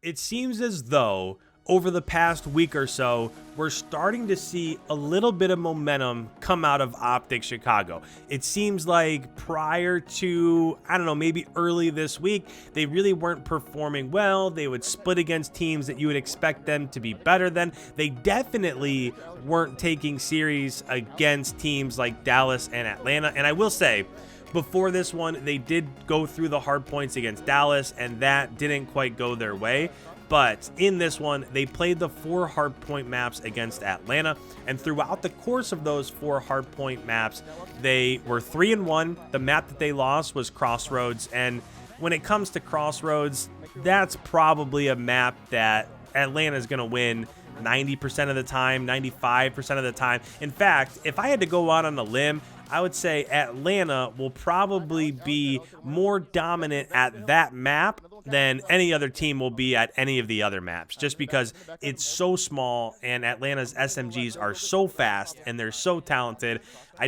It seems as though over the past week or so, we're starting to see a little bit of momentum come out of OpTic Chicago. It seems like prior to, I don't know, maybe early this week, they really weren't performing well. They would split against teams that you would expect them to be better than. They definitely weren't taking series against teams like Dallas and Atlanta. And I will say, before this one, they did go through the hard points against Dallas, and that didn't quite go their way. But in this one, they played the 4 hardpoint maps against Atlanta, and throughout the course of those 4 hardpoint maps, they were 3-1. The map that they lost was Crossroads, and when it comes to Crossroads, that's probably a map that Atlanta is going to win 90% of the time, 95% of the time. In fact, if I had to go out on a limb, I would say Atlanta will probably be more dominant at that map than any other team will be at any of the other maps, just because it's so small and Atlanta's SMGs are so fast and they're so talented. I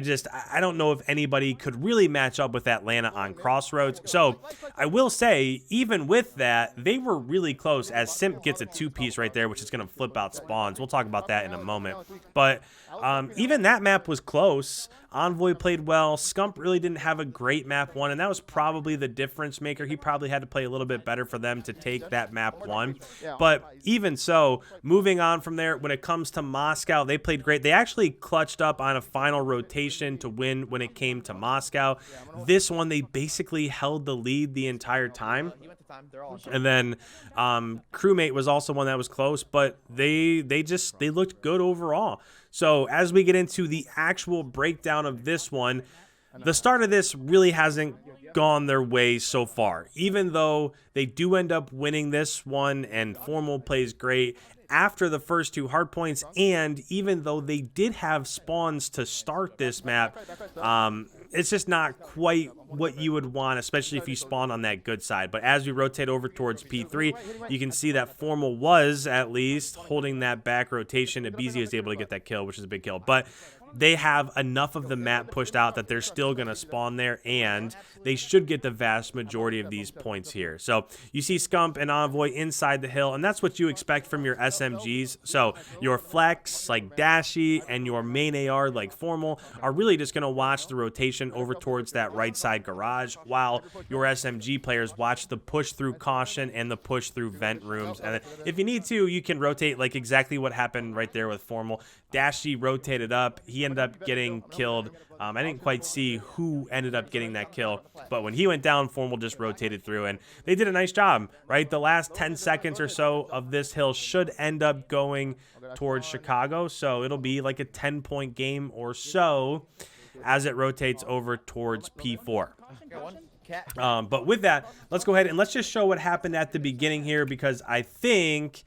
don't know if anybody could really match up with Atlanta on Crossroads. So I will say, even with that, they were really close, as Simp gets a 2-piece right there, which is going to flip out spawns. We'll talk about that in a moment. But even that map was close. Envoy played well. Scump really didn't have a great map 1, and that was probably the difference maker. He probably had to play a little bit better for them to take that map 1. But even so, moving on from there, when it comes to Moscow, they played great. They actually clutched up on a final rotation to win when it came to Moscow. This one, they basically held the lead the entire time. And then Crewmate was also one that was close, but they looked good overall. So as we get into the actual breakdown of this one, the start of this really hasn't gone their way so far. Even though they do end up winning this one and Formal plays great after the first 2 hardpoints, and even though they did have spawns to start this map, it's just not quite what you would want, especially if you spawn on that good side. But as we rotate over towards P3, you can see that Formal was at least holding that back rotation. Abizi was able to get that kill, which is a big kill. But they have enough of the map pushed out that they're still going to spawn there, and they should get the vast majority of these points here. So you see Scump and Envoy inside the hill, and that's what you expect from your SMGs. So your flex like Dashy and your main AR like Formal are really just going to watch the rotation over towards that right side garage, while your SMG players watch the push through caution and the push through vent rooms. And if you need to, you can rotate like exactly what happened right there with Formal. Dashy rotated up. He ended up getting killed. I didn't quite see who ended up getting that kill, but when he went down, Formal just rotated through, and they did a nice job, right? The last 10 seconds or so of this hill should end up going towards Chicago, so it'll be like a 10-point game or so as it rotates over towards P4. But with that, let's go ahead and let's just show what happened at the beginning here, because I think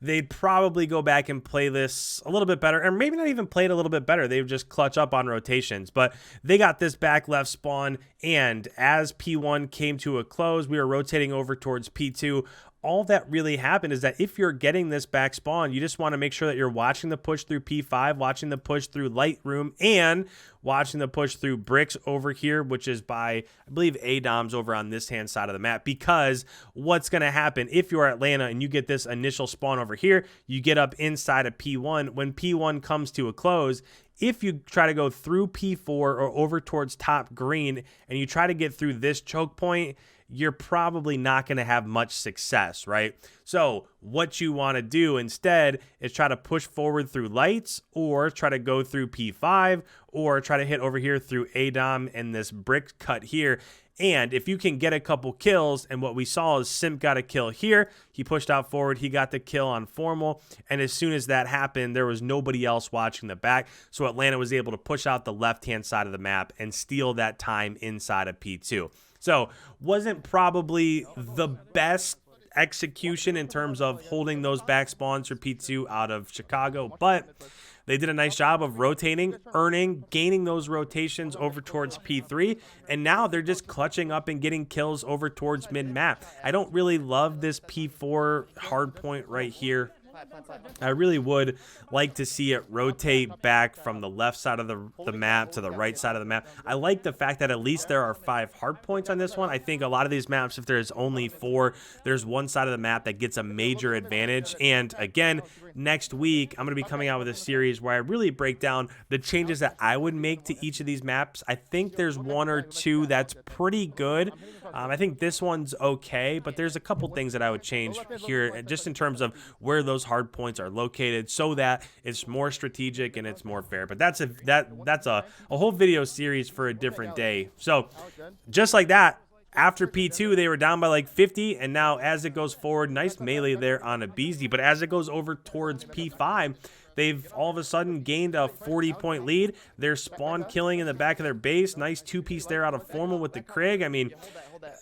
they'd probably go back and play this a little bit better, or maybe not even play it a little bit better. They would just clutch up on rotations, but they got this back left spawn, and as P1 came to a close, we were rotating over towards P2. All that really happened is that if you're getting this back spawn, you just want to make sure that you're watching the push through P5, watching the push through Lightroom, and watching the push through Bricks over here, which is by, I believe, ADOM's over on this hand side of the map. Because what's going to happen if you're Atlanta and you get this initial spawn over here, you get up inside of P1. When P1 comes to a close, if you try to go through P4 or over towards top green and you try to get through this choke point, you're probably not going to have much success, right? So what you want to do instead is try to push forward through lights, or try to go through P5, or try to hit over here through ADOM and this brick cut here. And if you can get a couple kills, and what we saw is Simp got a kill here. He pushed out forward. He got the kill on Formal. And as soon as that happened, there was nobody else watching the back. So Atlanta was able to push out the left-hand side of the map and steal that time inside of P2. So wasn't probably the best execution in terms of holding those back spawns for P2 out of Chicago, but they did a nice job of rotating, gaining those rotations over towards P3, and now they're just clutching up and getting kills over towards mid-map. I don't really love this P4 hard point right here. I really would like to see it rotate back from the left side of the map to the right side of the map. I like the fact that at least there are 5 hard points on this one. I think a lot of these maps, if there's only 4, there's one side of the map that gets a major advantage. And again, next week, I'm going to be coming out with a series where I really break down the changes that I would make to each of these maps. I think there's 1 or 2 that's pretty good. I think this one's okay, but there's a couple things that I would change here just in terms of where those hard points are located so that it's more strategic and it's more fair. But that's a whole video series for a different day. So just like that, after P2, they were down by like 50, and now as it goes forward, nice melee there on a Beastie, but as it goes over towards P5, they've all of a sudden gained a 40-point lead. They're spawn killing in the back of their base. Nice 2-piece there out of Formal with the Krig. I mean,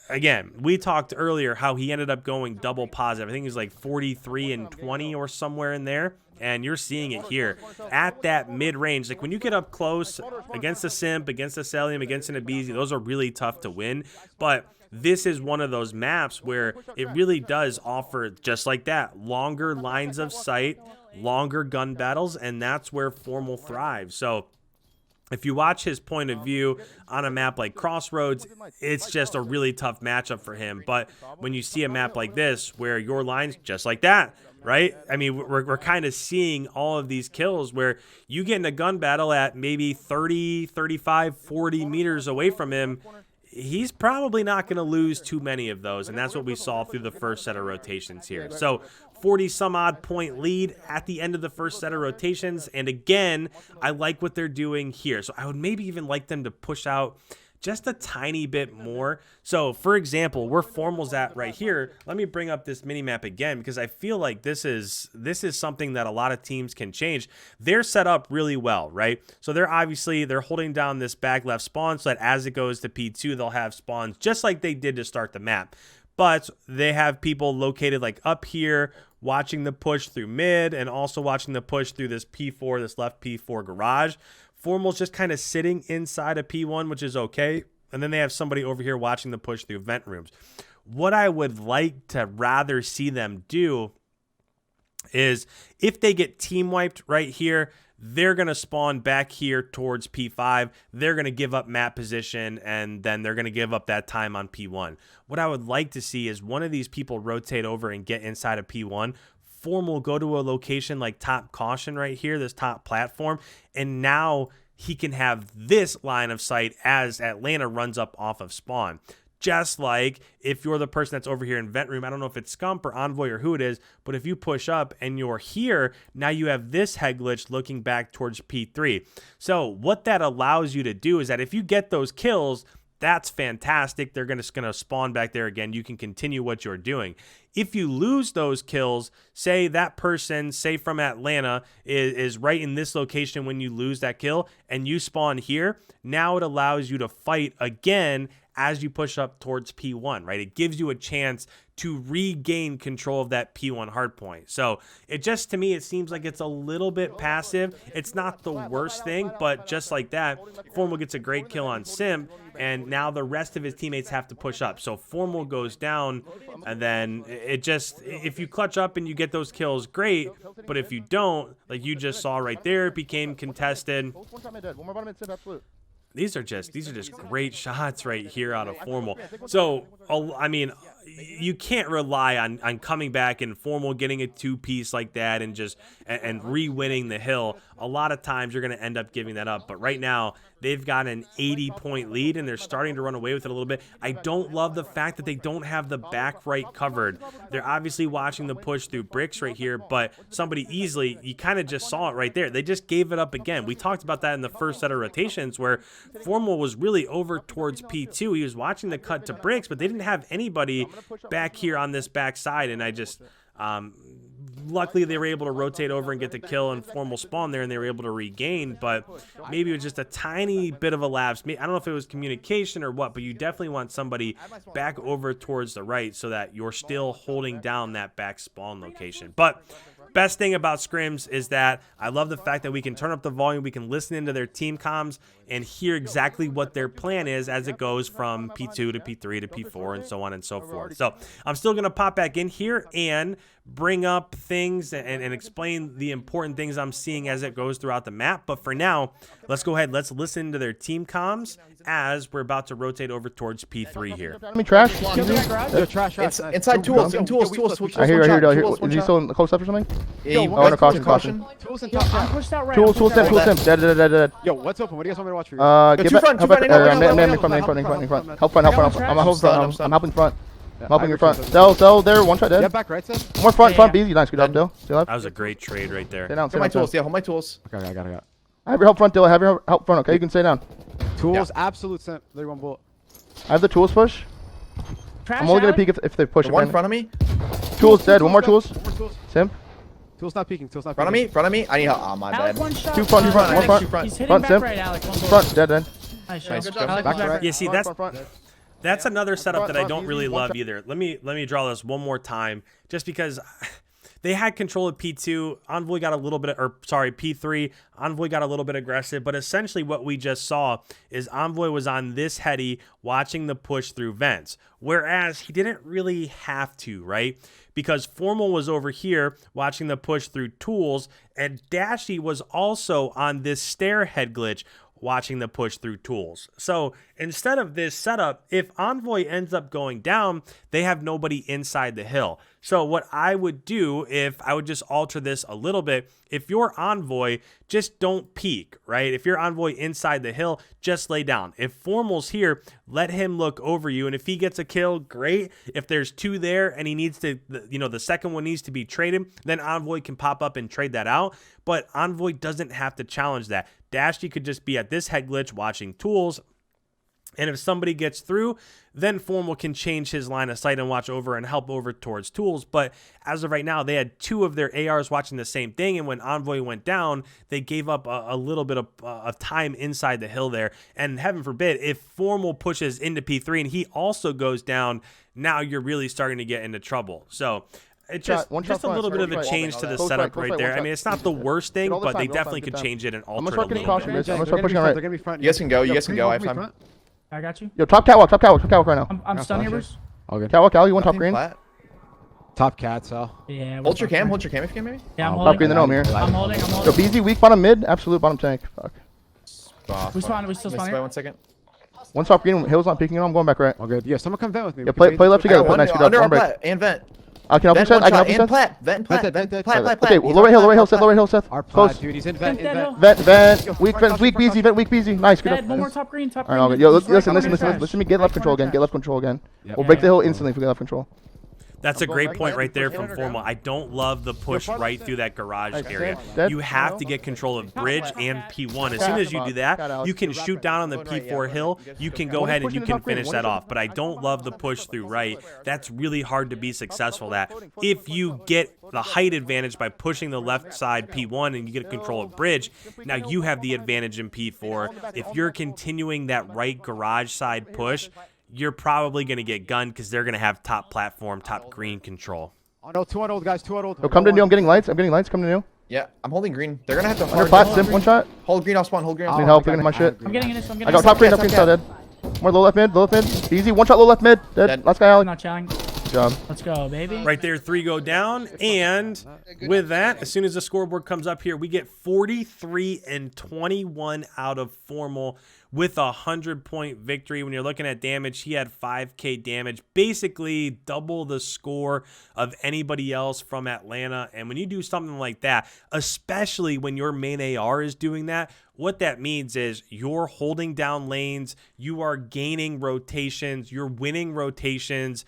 again, we talked earlier how he ended up going double positive. I think he was like 43 and 20 or somewhere in there. And you're seeing it here at that mid-range. Like when you get up close against a Simp, against a Celium, against an Abizi, those are really tough to win. But this is one of those maps where it really does offer, just like that, longer lines of sight, longer gun battles, and that's where Formal thrives. So if you watch his point of view on a map like Crossroads, it's just a really tough matchup for him. But when you see a map like this where your lines, just like that, right? I mean, we're kind of seeing all of these kills where you get in a gun battle at maybe 30, 35, 40 meters away from him. He's probably not going to lose too many of those, and that's what we saw through the first set of rotations here. So 40 some odd point lead at the end of the first set of rotations, and again, I like what they're doing here. So I would maybe even like them to push out just a tiny bit more. So for example, where Formal's at right here, let me bring up this mini map again because I feel like this is something that a lot of teams can change. They're set up really well, right? So they're holding down this back left spawn so that as it goes to P2, they'll have spawns just like they did to start the map. But they have people located like up here watching the push through mid and also watching the push through this P4, this left P4 garage. Formal's just kind of sitting inside a P1, which is okay. And then they have somebody over here watching the push through vent rooms. What I would like to rather see them do is if they get team wiped right here, they're going to spawn back here towards P5. They're going to give up map position, and then they're going to give up that time on P1. What I would like to see is one of these people rotate over and get inside of P1. Formal go to a location like top caution right here, this top platform, and now he can have this line of sight as Atlanta runs up off of spawn. Just like if you're the person that's over here in vent room, I don't know if it's Scump or Envoy or who it is, but if you push up and you're here, now you have this head glitch looking back towards P3. So what that allows you to do is that if you get those kills, that's fantastic. They're just going to spawn back there again. You can continue what you're doing. If you lose those kills, say that person, say from Atlanta, is right in this location when you lose that kill and you spawn here, now it allows you to fight again as you push up towards P1, right? It gives you a chance to regain control of that P1 hardpoint. So it just, to me, it seems like it's a little bit passive. It's not the worst thing, but just like that, Formal gets a great kill on Sim, and now the rest of his teammates have to push up. So Formal goes down, and then it just, if you clutch up and you get those kills, great, but if you don't, like you just saw right there, it became contested. These are just great shots right here out of Formal. So, I mean, you can't rely on coming back and Formal getting a 2-piece like that and just and re-winning the hill. A lot of times you're going to end up giving that up. But right now, they've got an 80-point lead, and they're starting to run away with it a little bit. I don't love the fact that they don't have the back right covered. They're obviously watching the push through bricks right here, but somebody easily, you kind of just saw it right there. They just gave it up again. We talked about that in the first set of rotations where Formal was really over towards P2. He was watching the cut to bricks, but they didn't have anybody back here on this back side, and I just... luckily they were able to rotate over and get the kill and Formal spawn there, and they were able to regain, but maybe it was just a tiny bit of a lapse. I don't know if it was communication or what, but you definitely want somebody back over towards the right so that you're still holding down that back spawn location. But Best thing about scrims is that I love the fact that we can turn up the volume, we can listen into their team comms and hear exactly what their plan is as it goes from P2 to P3 to P4 and so on and so forth. So I'm still going to pop back in here and bring up things and explain the important things I'm seeing as it goes throughout the map. But for now, let's go ahead. Let's listen to their team comms as we're about to rotate over towards P3 here. Let me trash. Trash. Inside tools. Tools. I hear. Is he still in the close up or something? Yeah, oh, no, caution. Tools and top. I'm pushed out right. Tools sim. Dead. Yo, what's open? What do you guys want me to watch for you? Get back. In front. Help front. I'm helping front. I'm helping front. I'm helping your front. Dell there. One shot dead. Yeah, back right side. More front. Easy. Nice. Good job, Dell. Stay left. That was a great trade right there. Stay down. Hold my tools. Yeah, hold my tools. Okay, I got it. I have your help front, Dell. I have your help front. Okay, you can stay down. Tools, absolute simp. 31 bullet. I have the tools push. I'm only gonna peek if they push. One in front of me. Tools dead. One more tools. Simp. Tools not peeking. Front of me. I need help. Oh, my bad. Two front. One front. He's hitting Front back simp. right, Alex. Front dead. Nice Nice shot. job. Alex, Back back right. Yeah, see, that's another setup Front, that I don't front, really easy, love one either. Let me draw this one more time, just because they had control of P2. Envoy got a little bit, P3. Envoy got a little bit aggressive, but essentially what we just saw is Envoy was on this heady watching the push through vents, whereas he didn't really have to, right? Because Formal was over here watching the push through tools, and Dashy was also on this stair head glitch watching the push through tools. So instead of this setup, if Envoy ends up going down, they have nobody inside the hill. So what I would do, if I would just alter this a little bit, if you're Envoy, just don't peek, right? If you're Envoy inside the hill, just lay down. If Formal's here, let him look over you. And if he gets a kill, great. If there's two there and he needs to, the second one needs to be traded, then Envoy can pop up and trade that out. But Envoy doesn't have to challenge that. Dashy could just be at this head glitch watching tools. And if somebody gets through, then Formal can change his line of sight and watch over and help over towards tools. But as of right now, they had two of their ARs watching the same thing. And when Envoy went down, they gave up a little bit of time inside the hill there. And heaven forbid, if Formal pushes into P3 and he also goes down, now you're really starting to get into trouble. So it's just a little bit of a change to the setup right there. I mean, it's not the worst thing, but they definitely could change it and alter it a little bit. I'm gonna start pushing right. You guys can go. You guys can go. I have time. I got you. Yo, top catwalk right now. I'm stunned here, Bruce. All good. Catwalk, Al, you want top green? Top cat, Sal. Yeah. Hold your cam if you can, maybe. Yeah, I'm Top holding. green, then I'm here. I'm holding. Yo, BZ, weak bottom mid, absolute bottom tank. Fuck. We still spawn here. 1 second. One top green, Hill's not peeking, I'm going back right. All good. Yeah, someone come vent with me. Yeah, play left together. One Nice, good under job. on plat and vent. I can help you, Seth. I can help you, Seth. Plat. Vent, plat. Okay, lower hill, Seth. Our Close. plat, dude. He's in vent. Vent. Weak BZ. Nice, good Dead. job. One more top green. Alright, all good. Yo, listen to me. Get left control again. Yep. We'll break the hill instantly if we get left control. That's a great point right there from Formal. I don't love the push right through that garage area. You have to get control of bridge and P1. As soon as you do that, you can shoot down on the P4 hill. You can go ahead and you can finish that off. But I don't love the push through right. That's really hard to be successful at. If you get the height advantage by pushing the left side P1 and you get control of bridge, now you have the advantage in P4. If you're continuing that right garage side push, you're probably going to get gunned because they're going to have top platform, top green control. Oh no, 2 on old, guys. 2 on old. Yo, come to new. I'm getting lights. Come to new. Yeah, I'm holding green. They're gonna have to. Under flat, simp, one shot. Hold green off spawn. Hold green off Need spawn. help picking my shit. I'm getting in this. I got top green, dead. More low left mid. Easy, one shot low left mid. Dead. Last guy out. Not challenge. Good job. Let's go, baby. Right there, 3 go down. And with that, as soon as the scoreboard comes up here, we get 43 and 21 out of Formal with a 100-point victory. When you're looking at damage, he had 5K damage, basically double the score of anybody else from Atlanta. And when you do something like that, especially when your main AR is doing that, what that means is you're holding down lanes, you are gaining rotations, you're winning rotations.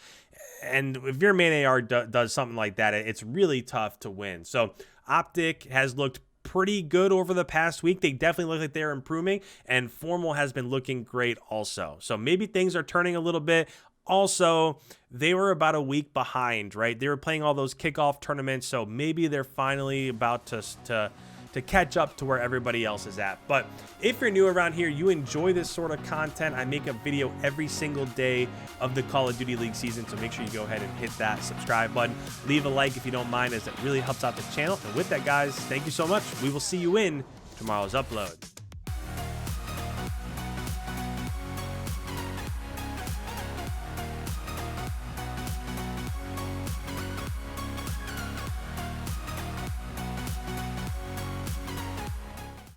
And if your main AR does something like that, it's really tough to win. So OpTic has looked pretty good over the past week. They definitely look like they're improving, and Formal has been looking great also. So maybe things are turning a little bit. Also, they were about a week behind, right? They were playing all those kickoff tournaments, so maybe they're finally about to to catch up to where everybody else is at. But if you're new around here, you enjoy this sort of content, I make a video every single day of the Call of Duty League season, so make sure you go ahead and hit that subscribe button. Leave a like if you don't mind, as it really helps out the channel. And with that, guys, thank you so much. We will see you in tomorrow's upload.